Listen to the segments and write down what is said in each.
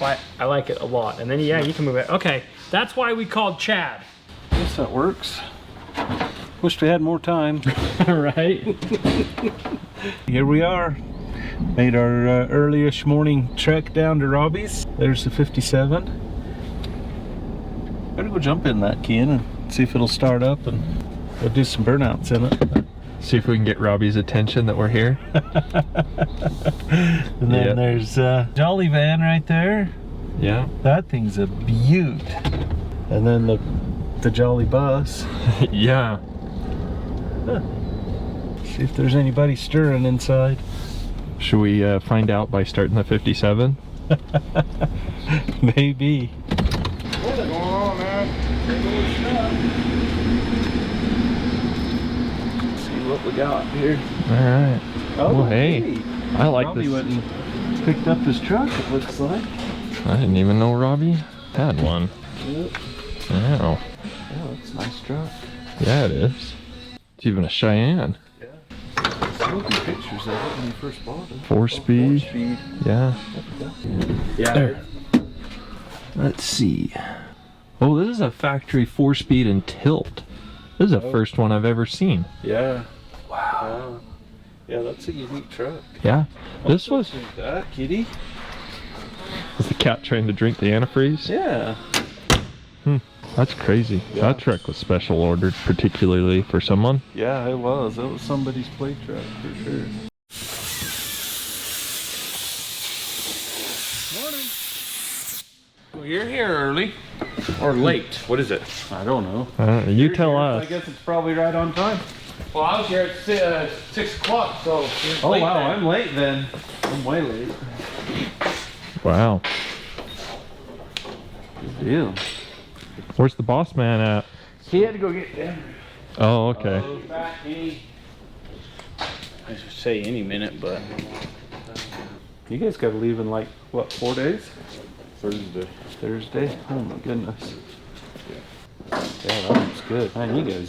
why I like it a lot. And then, yeah, you can move it. Okay, that's why we called Chad. Guess that works. Wish we had more time. Right? Here we are. Made our early-ish morning trek down to Robby's. There's the 57. Better go jump in that, Ken, and see if it'll start up, and we'll do some burnouts in it. See if we can get Robby's attention that we're here. And then there's Jolly Van right there. Yeah. That thing's a beaut. And then the Jolly Bus. Yeah. See if there's anybody stirring inside. Should we find out by starting the 57? Maybe. What's going on, man? See what we got here. Alright. Oh, well, hey. I like Robby this. went and picked up his truck, it looks like. I didn't even know Robby had one. Yep. Wow. Yeah, that's a nice truck. Yeah, it is. It's even a Cheyenne. Yeah. Looking pictures of it when you first bought it. 4-speed. 4-speed. Yeah. Yeah. There. Let's see. Oh, this is a factory 4-speed and tilt. This is the first one I've ever seen. Yeah. Wow. Yeah, that's a unique truck. Yeah. This was that kitty. the cat trying to drink the antifreeze. Yeah. That's crazy. Yeah. That truck was special ordered particularly for someone. Yeah, it was. It was somebody's play truck for sure. Morning. Well, you're here early. Or late. What is it? I don't know. You tell I us. guess it's probably right on time. Well, I was here at 6 o'clock, so... Oh wow, I'm late then. I'm way late. Wow. Good deal. Where's the boss man at? He had to go get dinner. Oh, okay. Back any, I should say any minute, but You guys gotta leave in like, what, 4 days? Thursday. Thursday? Oh my goodness. Yeah, that looks good. Man, you guys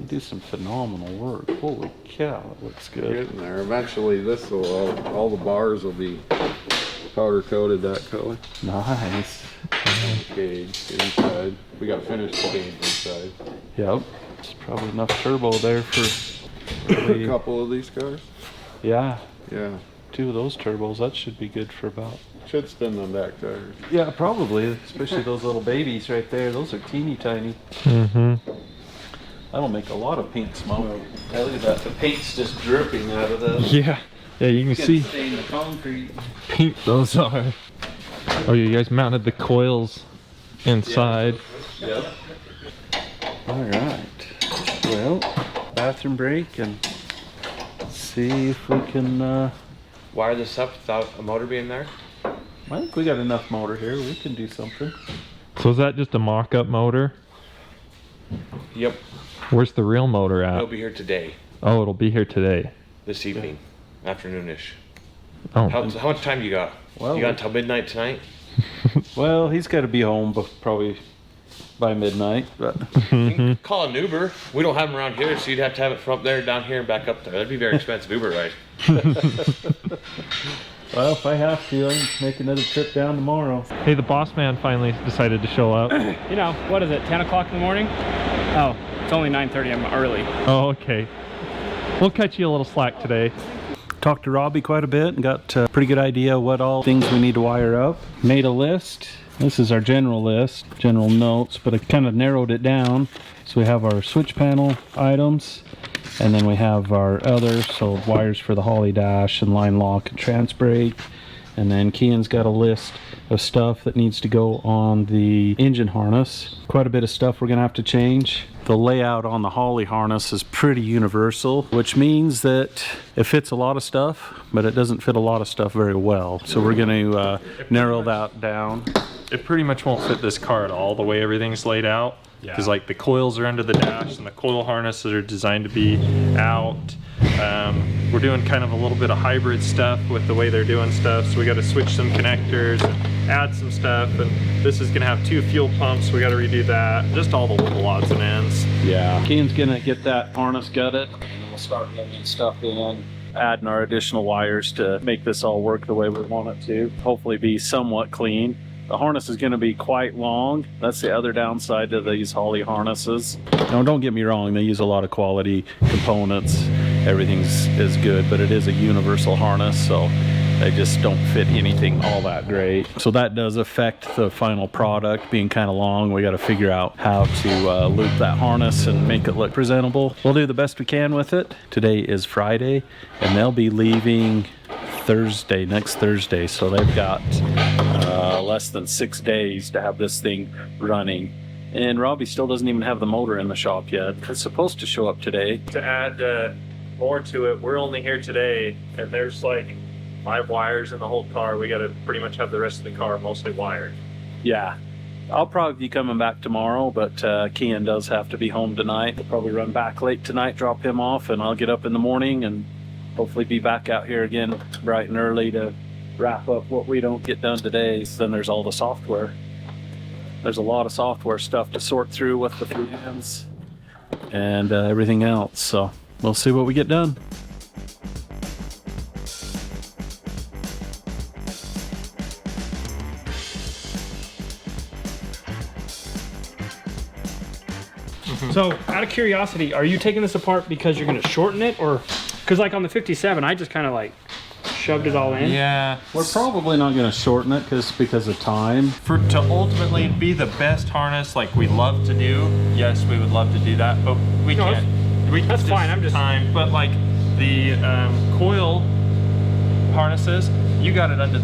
do some phenomenal work. Holy cow, it looks good. Getting there. Eventually, this will all the bars will be powder coated that color. Nice. Cage inside. We got finished cage inside. Yep. There's probably enough turbo there for A couple of these cars. yeah, Yeah. 2 of those turbos. That should be good for about. Should spin them back tires. Yeah, probably. Especially those little babies right there. Those are teeny tiny. Mm-hmm. That'll make a lot of paint smoke. Hey, look at that. The paint's just dripping out of those. Yeah. Yeah, you can see Stain the concrete. pink those are. Oh, you guys mounted the coils inside. Yep. All right. Well, bathroom break and see if we can. Wire this up without a motor being there? I think we got enough motor here. We can do something. So is that just a mock-up motor? Yep. Where's the real motor It'll at? be here today. Oh, it'll be here today. This evening. Afternoonish. Oh. How much time you got? Well, You got until midnight tonight? Well, he's got to be home, but probably by midnight. But You can call an Uber. We don't have them around here, so you'd have to have it from up there, down here, and back up there. That'd be a very expensive Uber ride. well, if I have to, I can make another trip down tomorrow. Hey, the boss man finally decided to show up. you know, what is it, 10 o'clock in the morning? Oh, it's only 9:30, I'm early. Oh, okay. We'll cut you a little slack today. Talked to Robby quite a bit and got a pretty good idea what all things we need to wire up. Made a list. This is our general list, general notes, but I kind of narrowed it down. So we have our switch panel items, and then we have our others, so wires for the Holly dash and line lock and trans brake. And then Kian's got a list of stuff that needs to go on the engine harness. Quite a bit of stuff we're gonna have to change. The layout on the Holly harness is pretty universal, which means that it fits a lot of stuff, but it doesn't fit a lot of stuff very well. So we're gonna narrow that down. It pretty much won't fit this car at all, the way everything's laid out. Because like the coils are under the dash and the coil harnesses are designed to be out. We're doing kind of a little bit of hybrid stuff with the way they're doing stuff, so we got to switch some connectors and add some stuff, and this is going to have 2 fuel pumps, so we got to redo that. Just all the little odds and ends. Yeah. Kian's gonna get that harness gutted, and then we'll start getting stuff in, adding our additional wires to make this all work the way we want it to. Hopefully be somewhat clean. The harness is going to be quite long. That's the other downside to these Holley harnesses. Now, don't get me wrong, they use a lot of quality components. Everything's is good, but it is a universal harness, so they just don't fit anything all that great. So that does affect the final product being kind of long. We got to figure out how to loop that harness and make it look presentable. We'll do the best we can with it. Today is Friday, and they'll be leaving Thursday, next Thursday. So they've got less than 6 days to have this thing running. And Robby still doesn't even have the motor in the shop yet. It's supposed to show up today. To add more to it, we're only here today, and there's like 5 wires in the whole car. We got to pretty much have the rest of the car mostly wired. Yeah. I'll probably be coming back tomorrow, but Kian does have to be home tonight. We'll probably run back late tonight, drop him off, and I'll get up in the morning and hopefully be back out here again bright and early to wrap up what we don't get done today. Then there's all the software. There's a lot of software stuff to sort through with the fans and everything else. So we'll see what we get done. So, out of curiosity, are you taking this apart because you're going to shorten it, or because like on the 57, I just kind of like shoved it all in? Yeah. We're probably not going to shorten it because of time. To ultimately be the best harness like we love to do, yes, we would love to do that, but we No, can't. that's fine, I'm just- time. But like the coil harnesses, you got it under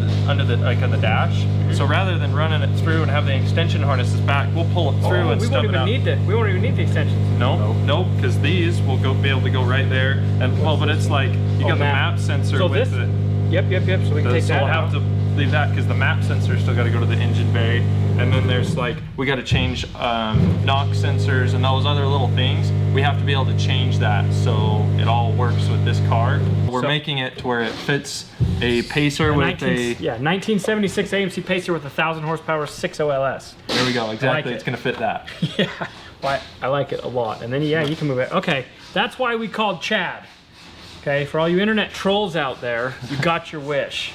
the like on the dash. So rather than running it through and have the extension harnesses back, we'll pull it through and we stub won't it even out. need the, we won't even need the extensions. No, because these will be able to go right there. And well, but it's like you got the map sensor So with this- it. Yep, so we can take So that we'll out. have to leave that because the map sensor still got to go to the engine bay, and then there's like we got to change knock sensors and those other little things. We have to be able to change that so it all works with this car. We're making it to where it fits a pacer with a. Yeah, 1976 AMC Pacer with 1,000 horsepower 6 OLS. There we go. Exactly, it. it's gonna fit that. Yeah, well, I like it a lot. And then yeah, you can move it. Okay, that's why we called Chad. Okay, for all you internet trolls out there, you got your wish.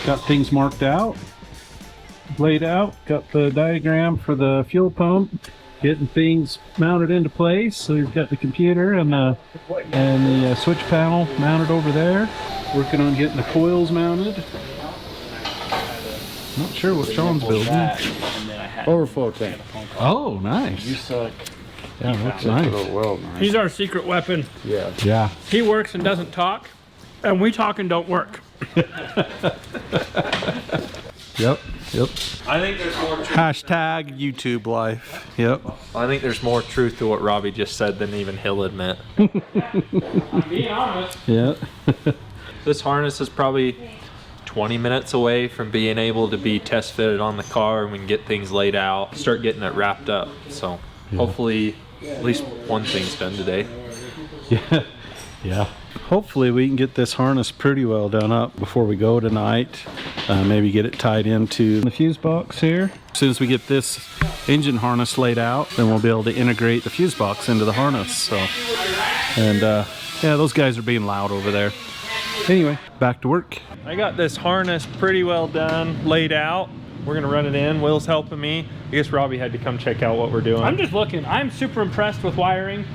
Got things marked out, laid out, got the diagram for the fuel pump, getting things mounted into place. So we've got the computer and the switch panel mounted over there. Working on getting the coils mounted. Not sure what Sean's building. Overflow tank. Oh, nice. Yeah, looks nice. Oh, well, nice. He's our secret weapon. Yeah. Yeah. He works and doesn't talk, and we talk and don't work. Yep. I think there's more. Hashtag YouTube life. Yep. I think there's more truth to what Robby just said than even he'll admit. Being honest. Yeah. This harness is probably 20 minutes away from being able to be test fitted on the car, and we can get things laid out, start getting it wrapped up. So hopefully at least one thing's done today. Yeah. Hopefully we can get this harness pretty well done up before we go tonight. Maybe get it tied into the fuse box here. As soon as we get this engine harness laid out, then we'll be able to integrate the fuse box into the harness. So, and yeah, those guys are being loud over there. Anyway, back to work. I got this harness pretty well done, laid out. We're gonna run it in. Will's helping me. I guess Robby had to come check out what we're doing. I'm just looking. I'm super impressed with wiring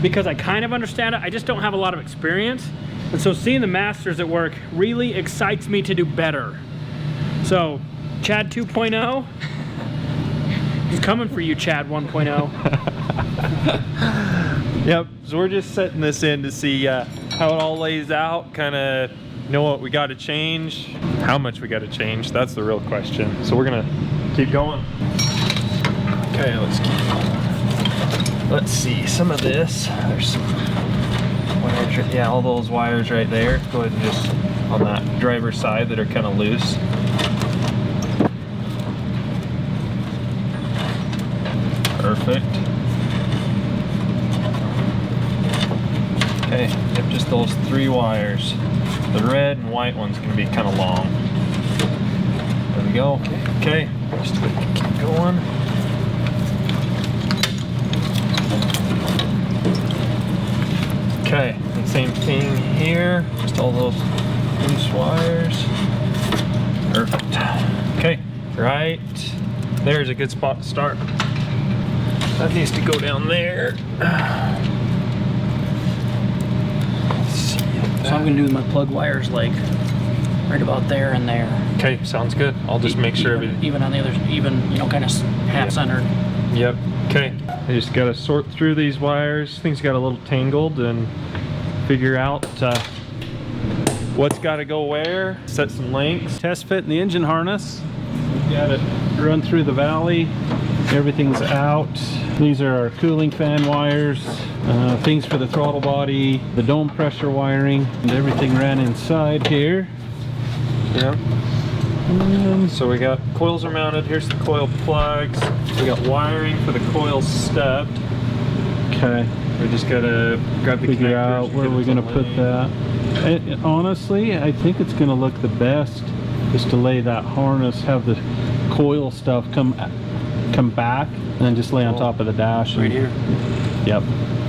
because I kind of understand it. I just don't have a lot of experience. And so seeing the masters at work really excites me to do better. So, Chad 2.0 is coming for you, Chad 1.0. Yep, so we're just setting this in to see how it all lays out, kind of know what we got to change, how much we got to change. That's the real question. So we're gonna keep going. Okay, let's see some of this. There's some wires, yeah, all those wires right there. Go ahead and just on that driver's side that are kind of loose. Perfect. Okay, yep, just those 3 wires. The red and white one's gonna be kind of long. There we go. Okay, just keep going. Okay, and same thing here. Just all those loose wires. Perfect. Okay, right there's a good spot to start. That needs to go down there. So I'm gonna do my plug wires like right about there and there. Okay, sounds good. I'll just make sure everything. Even on the other, even, you know, kind of half centered. Yep. Okay. I just gotta sort through these wires. Things got a little tangled and figure out what's gotta go where. Set some lengths. Test fit in the engine harness. We've got it run through the valley. Everything's out. These are our cooling fan wires, things for the throttle body, the dome pressure wiring, and everything ran inside here. Yep. So we got coils are mounted. Here's the coil plugs. We got wiring for the coils stubbed. Okay. We just gotta grab the Figure connectors out and where get we're it gonna to put lane. that. Honestly, I think it's gonna look the best is to lay that harness, have the coil stuff come back, and then just lay on top of the dash. Right here. Yep.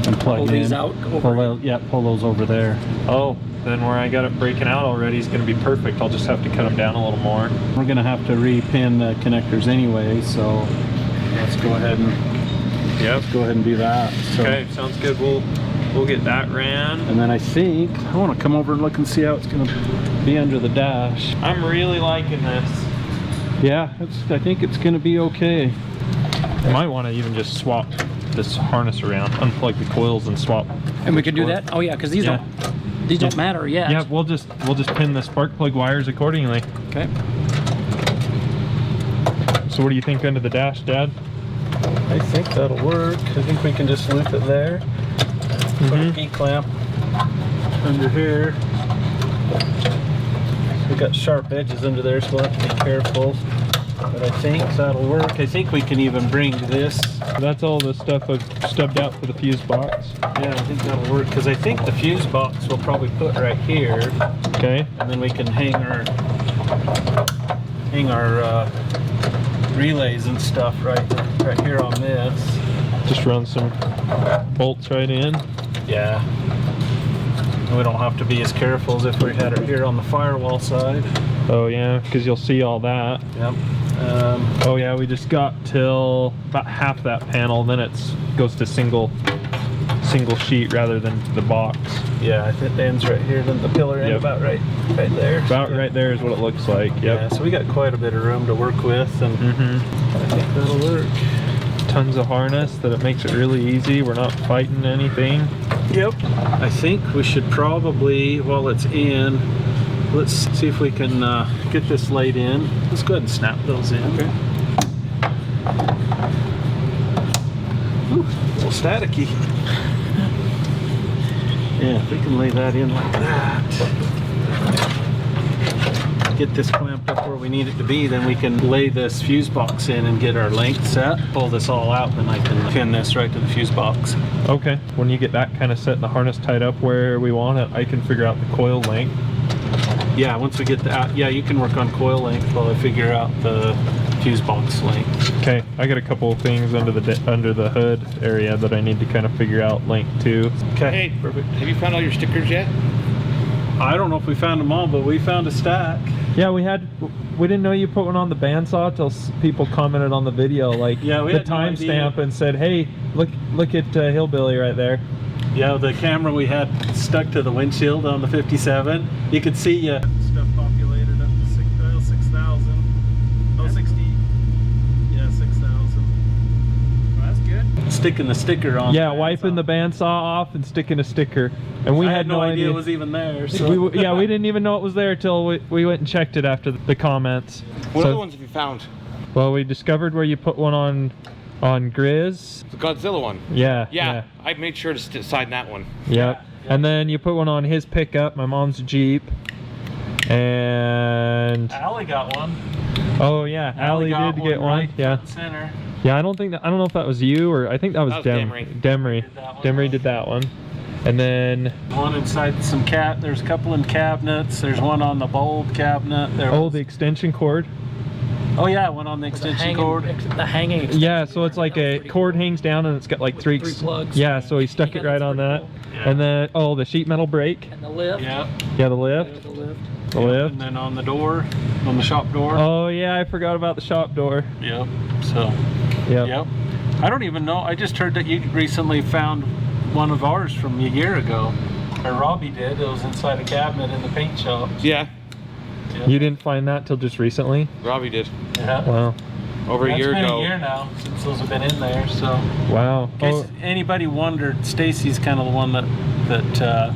And plug Pull in. these out, go over. Pull those over there. Oh, then where I got it breaking out already is gonna be perfect. I'll just have to cut them down a little more. We're gonna have to repin the connectors anyway, so let's go ahead and do that. So, Okay, sounds good. We'll get that ran. and then I think I want to come over and look and see how it's gonna be under the dash. I'm really liking this. Yeah, I think it's gonna be okay. You might want to even just swap this harness around, unplug the coils and swap. And we could do that? Oh yeah, because these Yeah. don't matter yet. Yeah, we'll just pin the spark plug wires accordingly. Okay. So what do you think under the dash, Dad? I think that'll work. I think we can just loop it there. Put a P-clamp under here. We got sharp edges under there, so we'll have to be careful. But I think that'll work. I think we can even bring this. That's all the stuff I've stubbed out for the fuse box. Yeah, I think that'll work because I think the fuse box we'll probably put right here, Okay. and then we can hang our relays and stuff right here on this. Just run some bolts right in. Yeah. We don't have to be as careful as if we had it here on the firewall side. Oh yeah, because you'll see all that. Yep. Oh yeah, we just got till about half that panel, then it goes to single sheet rather than the box. Yeah, I think it ends right here, then the pillar end Yep. about right there. About Yeah. right there is what it looks like. Yep. Yeah, so we got quite a bit of room to work with, and I think that'll work. Tons of harness that it makes it really easy. We're not fighting anything. Yep. I think we should probably, while it's in, let's see if we can get this laid in. Let's go ahead and snap those in. Okay. Ooh, a little staticky. Yeah, if we can lay that in like that. Get this clamped up where we need it to be, then we can lay this fuse box in and get our length set. Pull this all out, then I can pin this right to the fuse box. Okay. When you get that kind of set and the harness tied up where we want it, I can figure out the coil length. Yeah, once we get that, yeah, you can work on coil length while I figure out the fuse box length. Okay, I got a couple of things under the hood area that I need to kind of figure out length too. Okay, Hey, perfect. have you found all your stickers yet? I don't know if we found them all, but we found a stack. Yeah, we didn't know you put one on the bandsaw till people commented on the video, like Yeah, we the had no idea. timestamp and said, "Hey, look at Hillbilly right there." Yeah, the camera we had stuck to the windshield on the 57. You could see stuff populated up to 6,000. Oh, 60. Yeah, 6,000. Well, that's good. Sticking the sticker on. Yeah, the wiping the bandsaw. bandsaw off and sticking a sticker, and we I had no idea it was even there. So. we didn't even know it was there till we went and checked it after the comments. What So- other ones have you found? Well, we discovered where you put one on Griz. The Godzilla one. Yeah. I made sure to sign that one. Yep. And then you put one on his pickup, my mom's Jeep. And Allie got one. oh yeah, Allie got did one get one. right Yeah. front Center. Yeah, I don't know if that was you or I think that was Demery. Demery did that one. And then One inside some there's a couple in cabinets. There's one on the bulb cabinet. the extension cord. Oh yeah, one on the extension cord. The hanging extension. Yeah, so it's like a cord hangs down and it's got like three plugs. Yeah, so he stuck it right on that. And then the sheet metal brake. And the lift. Yep. Yeah, the lift. The lift. The lift. And then on the door, on the shop door. Oh yeah, I forgot about the shop door. Yep. So. Yep. Yep. I don't even know. I just heard that you recently found one of ours from a year ago. Or Robby did. It was inside a cabinet in the paint shop. Yeah, You didn't find that till just recently? Robbie did. Yeah. Wow. Over a year It's been ago. a year now since those have been in there. So. Wow. In case anybody wondered, Stacy's kind of the one that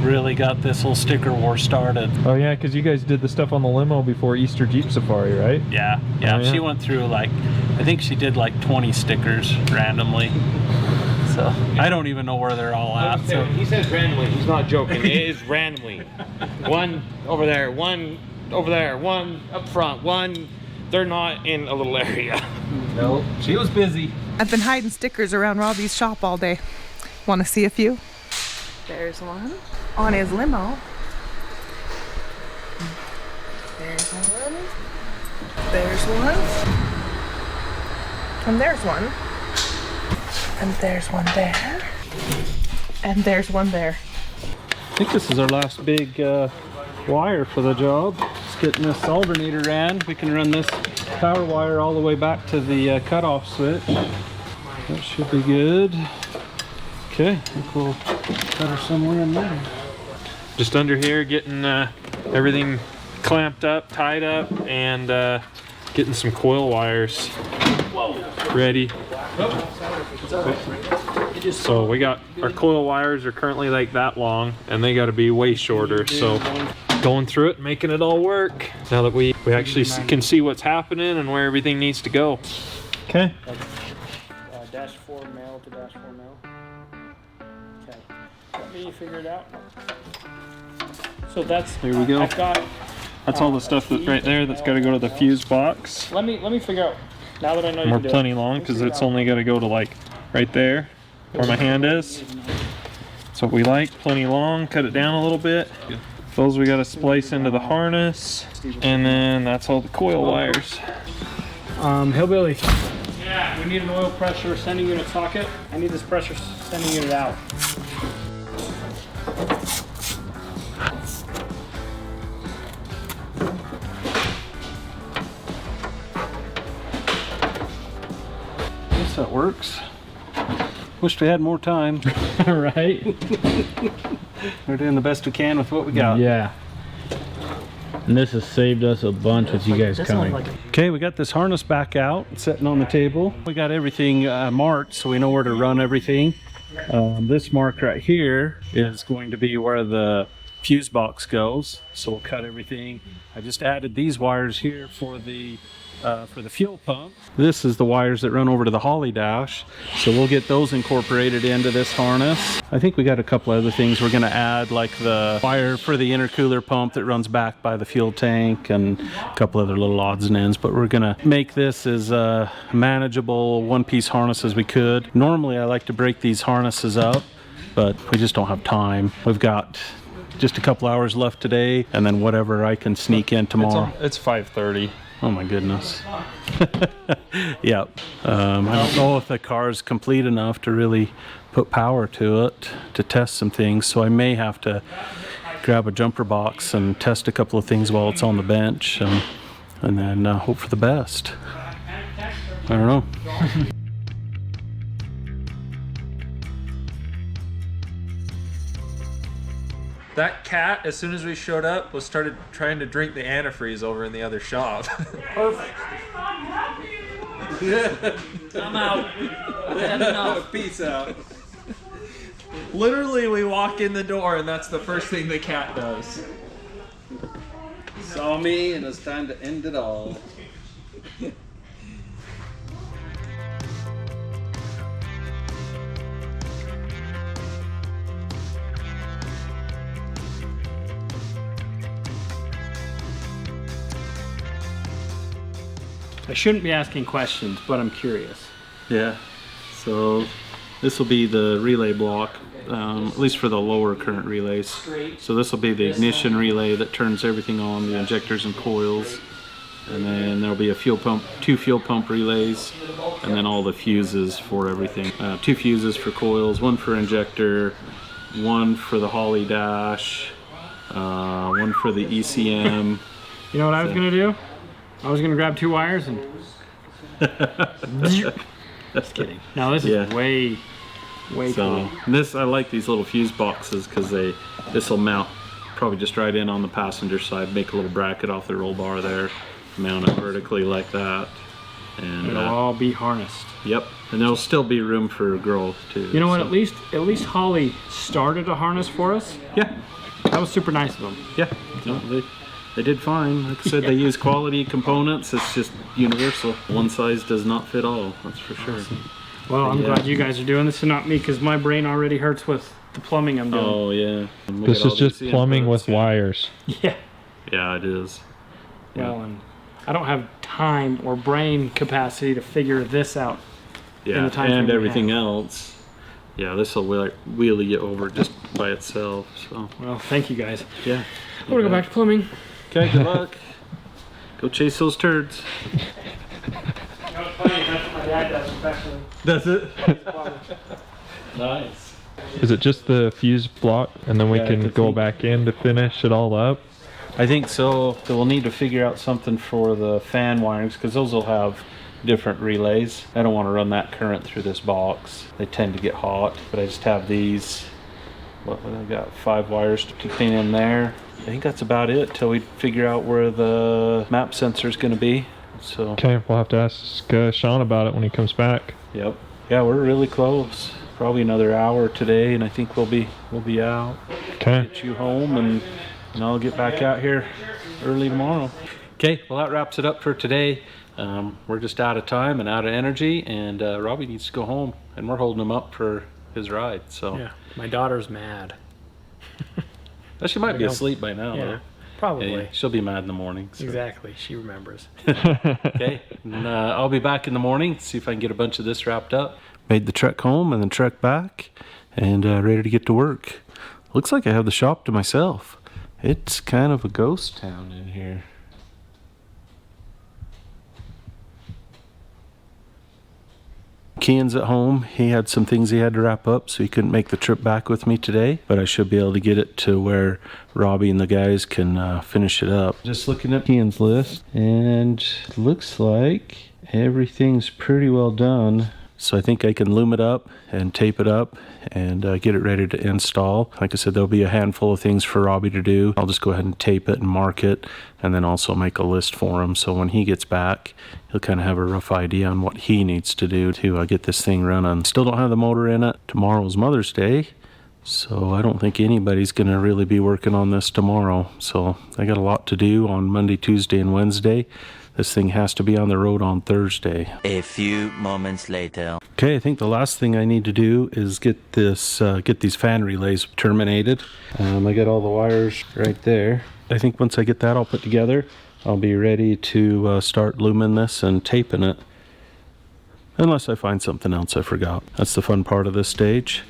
really got this whole sticker war started. Oh yeah, because you guys did the stuff on the limo before Easter Jeep Safari, right? Yeah. Oh, yeah. She went through like, I think she did like 20 stickers randomly. So I don't even know where they're all at. So. He says randomly. He's not joking. It is randomly. One over there, one over there, one up front, one. They're not in a little area. No, she was busy. I've been hiding stickers around Robby's shop all day. Want to see a few? There's one on his limo. There's one. There's one. And there's one. And there's one there. And there's one there. I think this is our last big wire for the job. Just getting this alternator ran. We can run this power wire all the way back to the cutoff switch. That should be good. Okay, I think we'll cut her somewhere in there. Just under here, getting everything clamped up, tied up, and getting some coil wires ready. So we got our coil wires are currently like that long, and they got to be way shorter. So going through it, making it all work. Now that we actually can see what's happening and where everything needs to go. Okay. Dash 4 male to dash 4 male. Okay. Let me figure it out. So that's There we go. I've got. That's all the stuff that's right there that's got to go to the fuse box. Let me figure out. Now that I know you We're can do plenty it, long let me because figure it's out. only got to go to like right there where my hand is. That's what we like, plenty long. Cut it down a little bit. Those we got to splice into the harness, and then that's all the coil wires. Hillbilly. Yeah. We need an oil pressure sending unit socket. I need this pressure sending unit out. Guess that works. Wished we had more time. Right? We're doing the best we can with what we got. Yeah. And this has saved us a bunch with you guys coming. Okay, we got this harness back out, sitting on the table. We got everything marked so we know where to run everything. This mark right here is going to be where the fuse box goes. So we'll cut everything. I just added these wires here for the fuel pump. This is the wires that run over to the Holly dash. So we'll get those incorporated into this harness. I think we got a couple other things we're gonna add, like the wire for the intercooler pump that runs back by the fuel tank and a couple other little odds and ends, but we're gonna make this as manageable one-piece harness as we could. Normally I like to break these harnesses up, but we just don't have time. We've got just a couple hours left today, and then whatever I can sneak in tomorrow. It's 5:30. Oh my goodness. Yep. I don't know if the car is complete enough to really put power to it to test some things, so I may have to grab a jumper box and test a couple of things while it's on the bench, and then hope for the best. I don't know. That cat, as soon as we showed up, started trying to drink the antifreeze over in the other shop. Perfect. I'm out. No. Peace out. Literally, we walk in the door, and that's the first thing the cat does. Saw me, and it's time to end it all. I shouldn't be asking questions, but I'm curious. Yeah, so this will be the relay block, at least for the lower current relays. So this will be the ignition relay that turns everything on, the injectors and coils. And then there'll be a fuel pump, 2 fuel pump relays, and then all the fuses for everything. 2 fuses for coils, 1 for injector, 1 for the Holly dash, 1 for the ECM. You know what I was gonna do? I was gonna grab 2 wires and... Just kidding. No, this is way cool. This, I like these little fuse boxes because this will mount probably just right in on the passenger side, make a little bracket off the roll bar there, mount it vertically like that. And it'll all be harnessed. Yep, and there'll still be room for growth too. You know what, at least Holly started a harness for us. Yeah. That was super nice of them. Yeah, no, they did fine. Like I said, they use quality components. It's just universal. One size does not fit all, that's for sure. Well, I'm glad you guys are doing this and not me, because my brain already hurts with the plumbing I'm doing. Oh, yeah. This is just plumbing with wires. Yeah. Yeah, it is. Well, and I don't have time or brain capacity to figure this out. Yeah, and everything else. Yeah, this will wheelie you over just by itself. So. Well, thank you guys. Yeah. I'm gonna go back to plumbing. Okay, good luck. Go chase those turds. That's what my dad does professionally. That's it? Nice. Is it just the fuse block and then we can go back in to finish it all up? I think so. So we'll need to figure out something for the fan wirings because those will have different relays. I don't want to run that current through this box. They tend to get hot, but I just have these. I've got 5 wires to clean in there. I think that's about it till we figure out where the map sensor is going to be. So okay, we'll have to ask Sean about it when he comes back. Yep. Yeah, we're really close. Probably another hour today, and I think we'll be out. Okay. Get you home, and I'll get back out here early tomorrow. Okay, well that wraps it up for today. We're just out of time and out of energy, and Robby needs to go home, and we're holding him up for his ride. So yeah, my daughter's mad. Well, she might be asleep by now. Yeah, though. probably. Yeah, she'll be mad in the morning. So. Exactly, she remembers. Okay, and, I'll be back in the morning, see if I can get a bunch of this wrapped up. Made the trek home and then trek back, and ready to get to work. Looks like I have the shop to myself. It's kind of a ghost town in here. Kian's at home. He had some things he had to wrap up, so he couldn't make the trip back with me today, but I should be able to get it to where Robby and the guys can finish it up. Just looking at Kian's list, and looks like everything's pretty well done. So I think I can loom it up and tape it up and get it ready to install. Like I said, there'll be a handful of things for Robby to do. I'll just go ahead and tape it and mark it, and then also make a list for him. So when he gets back, he'll kind of have a rough idea on what he needs to do to get this thing running. Still don't have the motor in it. Tomorrow's Mother's Day, so I don't think anybody's going to really be working on this tomorrow. So I got a lot to do on Monday, Tuesday, and Wednesday. This thing has to be on the road on Thursday. A few moments later. Okay, I think the last thing I need to do is get this, get these fan relays terminated. I got all the wires right there. I think once I get that all put together, I'll be ready to start looming this and taping it. Unless I find something else I forgot. That's the fun part of this stage.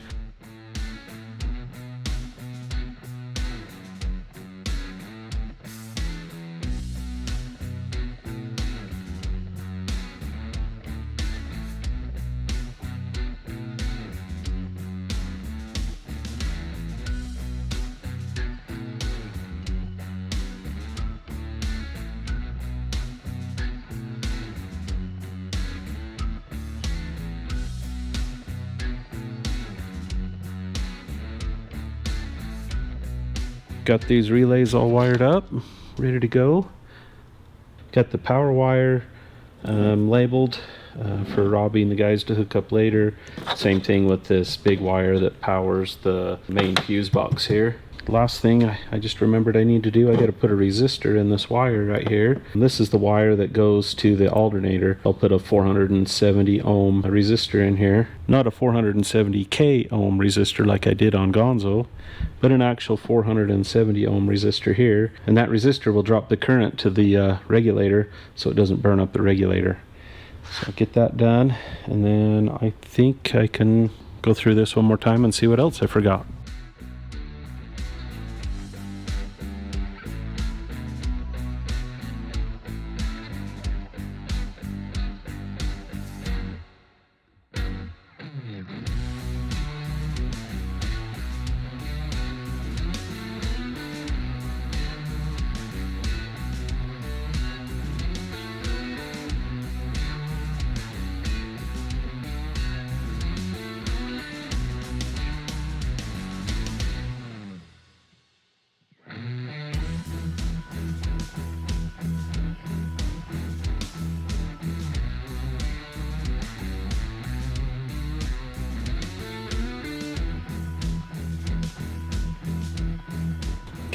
Got these relays all wired up, ready to go. Got the power wire labeled for Robby and the guys to hook up later. Same thing with this big wire that powers the main fuse box here. Last thing I just remembered I need to do, I got to put a resistor in this wire right here. And this is the wire that goes to the alternator. I'll put a 470 ohm resistor in here. Not a 470k ohm resistor like I did on Gonzo, but an actual 470 ohm resistor here. And that resistor will drop the current to the regulator so it doesn't burn up the regulator. So I'll get that done, and then I think I can go through this one more time and see what else I forgot.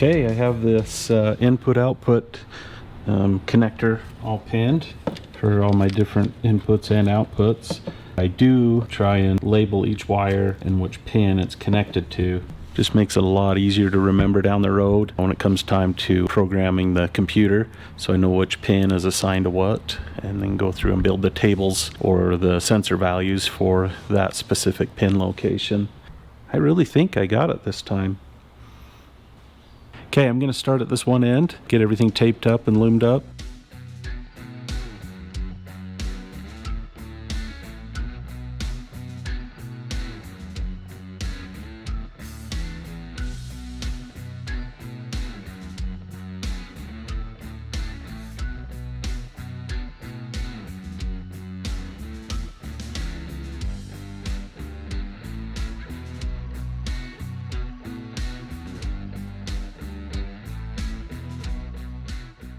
Okay, I have this input-output connector all pinned for all my different inputs and outputs. I do try and label each wire and which pin it's connected to. Just makes it a lot easier to remember down the road when it comes time to programming the computer, so I know which pin is assigned to what, and then go through and build the tables or the sensor values for that specific pin location. I really think I got it this time. Okay, I'm going to start at this one end, get everything taped up and loomed up.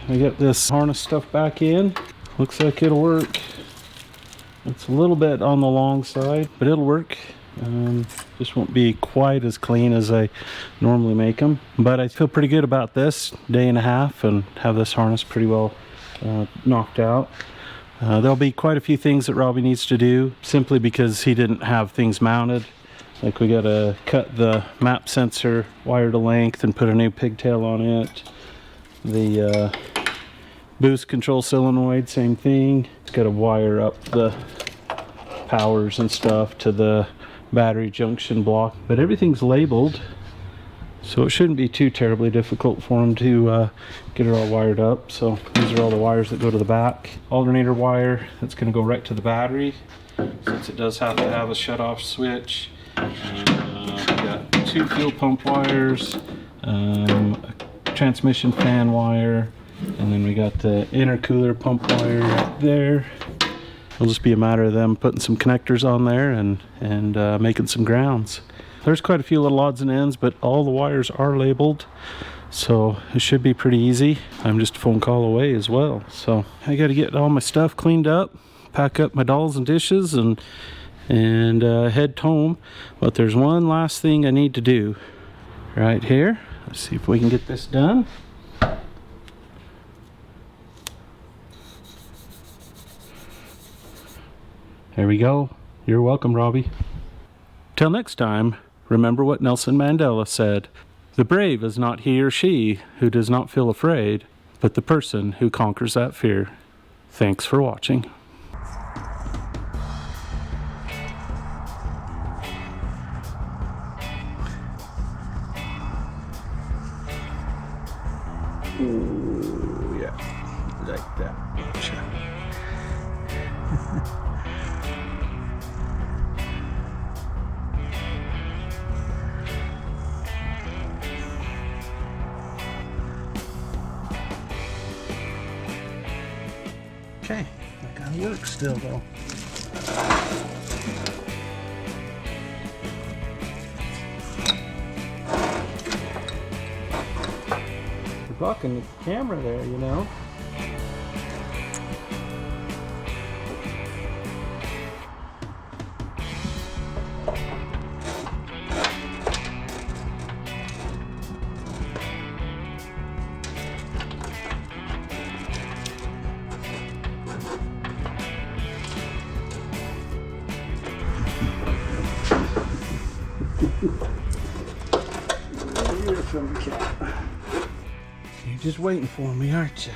I got this harness stuff back in. Looks like it'll work. It's a little bit on the long side, but it'll work. Just won't be quite as clean as I normally make them, but I feel pretty good about this day and a half and have this harness pretty well knocked out. There'll be quite a few things that Robby needs to do simply because he didn't have things mounted. Like we gotta cut the map sensor wire to length and put a new pigtail on it. The boost control solenoid, same thing. It's got to wire up the powers and stuff to the battery junction block, but everything's labeled, so it shouldn't be too terribly difficult for them to get it all wired up. So these are all the wires that go to the back. Alternator wire that's going to go right to the battery, since it does have to have a shut-off switch. We got 2 fuel pump wires, a transmission fan wire, and then we got the intercooler pump wire right there. It'll just be a matter of them putting some connectors on there and making some grounds. There's quite a few little odds and ends, but all the wires are labeled, so it should be pretty easy. I'm just a phone call away as well. So I got to get all my stuff cleaned up, pack up my dolls and dishes, and head home. But there's one last thing I need to do right here. Let's see if we can get this done. There we go. You're welcome, Robby. Till next time, remember what Nelson Mandela said. The brave is not he or she who does not feel afraid, but the person who conquers that fear. Thanks for watching. Ooh, yeah, like that. Okay, that kind of works still though. You're blocking the camera there, you know. You're just waiting for me, aren't you?